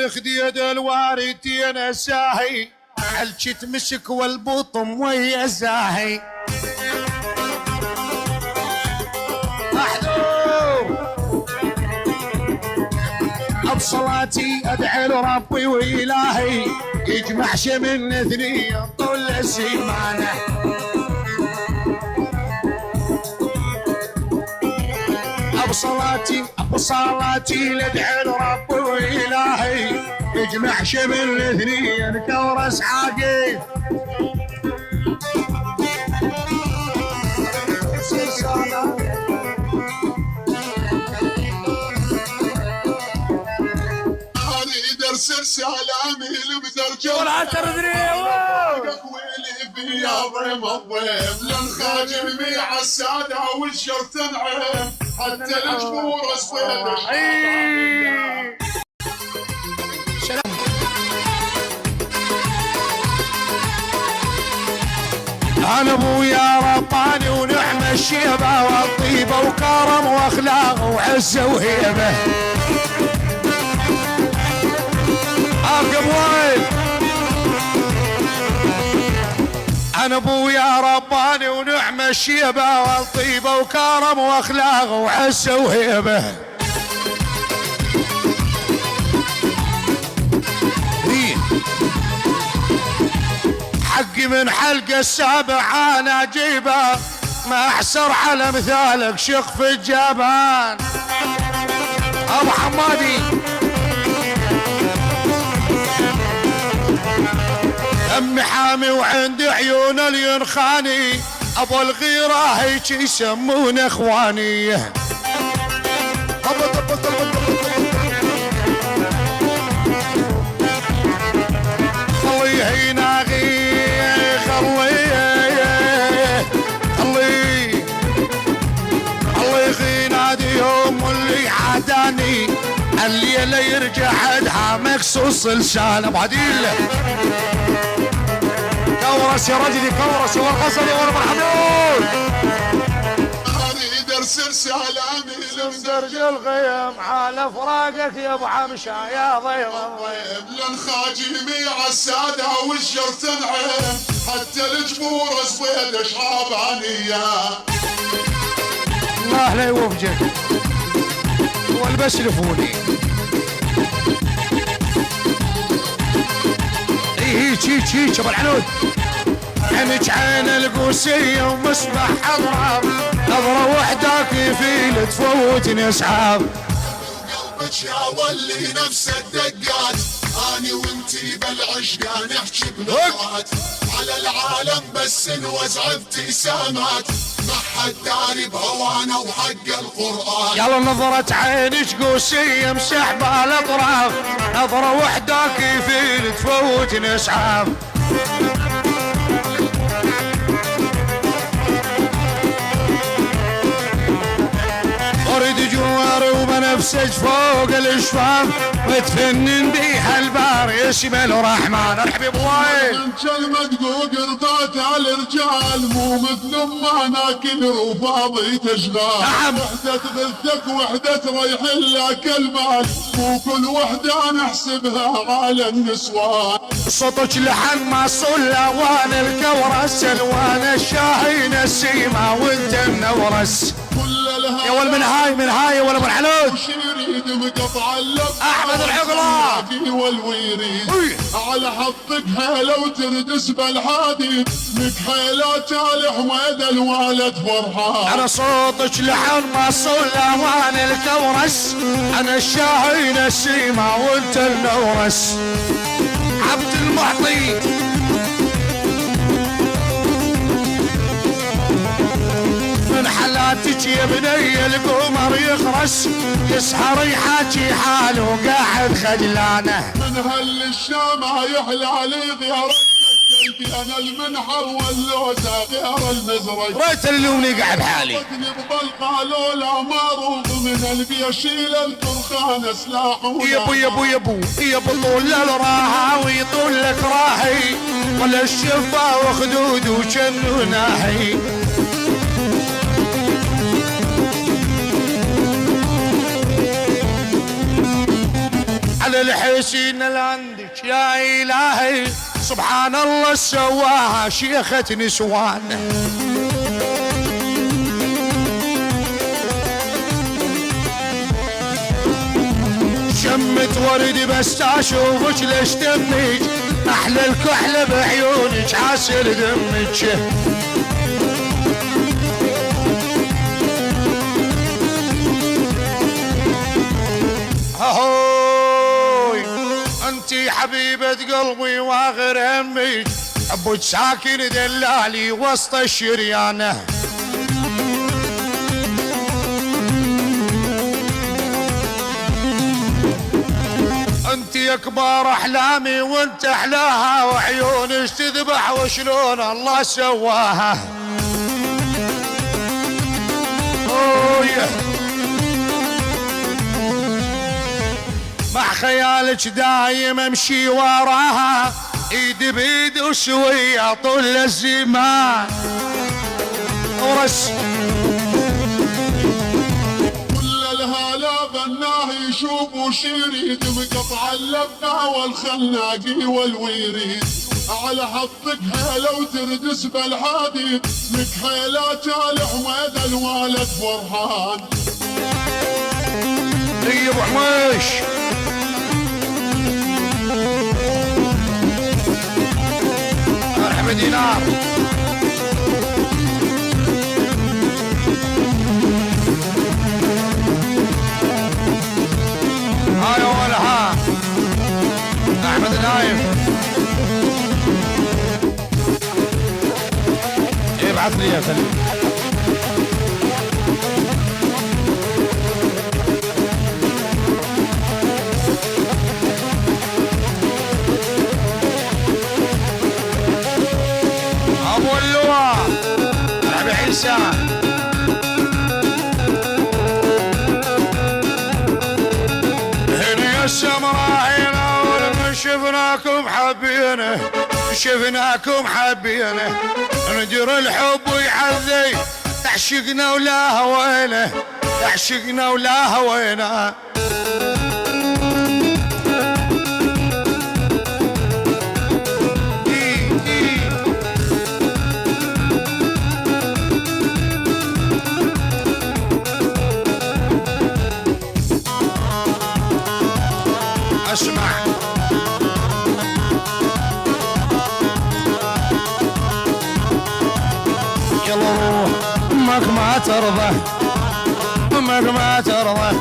والخديد الواردين الساهي علشت مسك والبطم ويا الزاهي بصلاتي ادعي لربي والهي يجمع شمل اثنين طول السيمانه بصلاتي لادعي لربي والهي يجمع شمل اثنين كورس عاقل سلامي المدرجة ولا تردري ويلي في ضيم الضيم للخاجم مع السادة والشر تنعم حتى الجبور صبيدش انا ابويا رباني ونعم الشيبه والطيبه وكرم واخلاق وعزه وهيبه ارقب وين انا ابويا رباني ونعم الشيبه والطيبه وكرم واخلاق وعزه وهيبه حقي من حلقه السابع انا اجيبه ما احسر على مثالك شق في الجبان ابو حمادي امي حامي وعندي عيون الينخاني ابو الغيره هيك يسمون اخواني الله يهينا غيخ الله يغينا ديهم واللي عاداني الليله يرجع عدها مخصوص لسان ابو عديل كورس يا رجلي كورس والقصري والمرحبون اريد ارسل سلامي لمدرج الغيم على فراقك يا ابو حمشه يا ضيم الضيم للخاجمي عالساده والشر تنعم حتى الجبور صبيدش رابانيه الله لا يوفقك والبس لفوني هيك ابو العنود عينك عين القوسيه ومسبح اضرب نظره وحده كيفي تفوتني اصحاب قلبك يا ولي نفس الدقات اني وانتي بالعشق نحكي بلغات على العالم بس نوزع ابتسامات ما حد داري بهوانا وحق القران يلا نظرة عينك قوسيه مسحبه الاطراف نظره وحده كيفي تفوتني اصحاب اريد جواري وبنفسج فوق الاشفاف وتفنن بيها البار يشمل رحمن ارحبي بوين من كلمة دقوق رضات على الرجال مو مثل ما ناكل وفاضي تشغال نعم وحدة تغثك وحدة رايحين لك المال مو كل وحدة نحسبها على النسوان صوتك لحن ما صلى وانا الكورس الوان الشاهين السيما وانت منورس يا ول من هاي ولا ابو الحلوج يريد مقطع اللب احمد العقله والويريد على حظك حيله وتردس بالحديد لك حيلات الحميد الوالد فرحان انا صوتك لحن ما صلى وانا الكورس انا الشاهين السيما وانت المنورس عبد المعطي من حلاتك يا بني القمر يخرس يسهر يحاكي حاله قاعد خجلانه من هل الشام يحلى لي غير قلبي انا المنحر واللوزه غير المزرق ريت اللوني قاعد بحالي قالوا لا معروف من قلبي يشيل الفرخان سلاحه يبو طول الراحه ويطول لك راحي ولا الشفا وخدود وشنو ناحي على الحسين اللي عندك يا إلهي سبحان الله سواها شيخة نسوان. شمت ورد بس اشوفك ليش دمك احلى الكحلة بعيونك عسل دمك. هوي انتي حبيبة قلبي واخر همي حبك ساكن دلالي وسط الشريانة. انتي اكبر احلامي وانت احلاها وعيونك تذبح وشلون الله سواها. مع خيالك دايم امشي وراها ايد بايد وسوية طول الزمان ورس. كل الهلا بناه يشوفوا شريد بقطع اللبنة والخلاقي والويريد على حظك هلا وتردس بالحديد لك حيلات الحميد الوالد فرحان. يا ابو حميش مرحبا دينار. هاي ولا ها احمد نايف ابعث لي يا سليم. ابو اللواء ربيع عيسى هنا يا السمراء هنا ولما شفناكم حبينه شفناكم حبينه ندير الحب ويعذي تعشقنا ولا هوينا تعشقنا ولا هوينا. اسمع يلا روح امك ما ترضى امك ما ترضى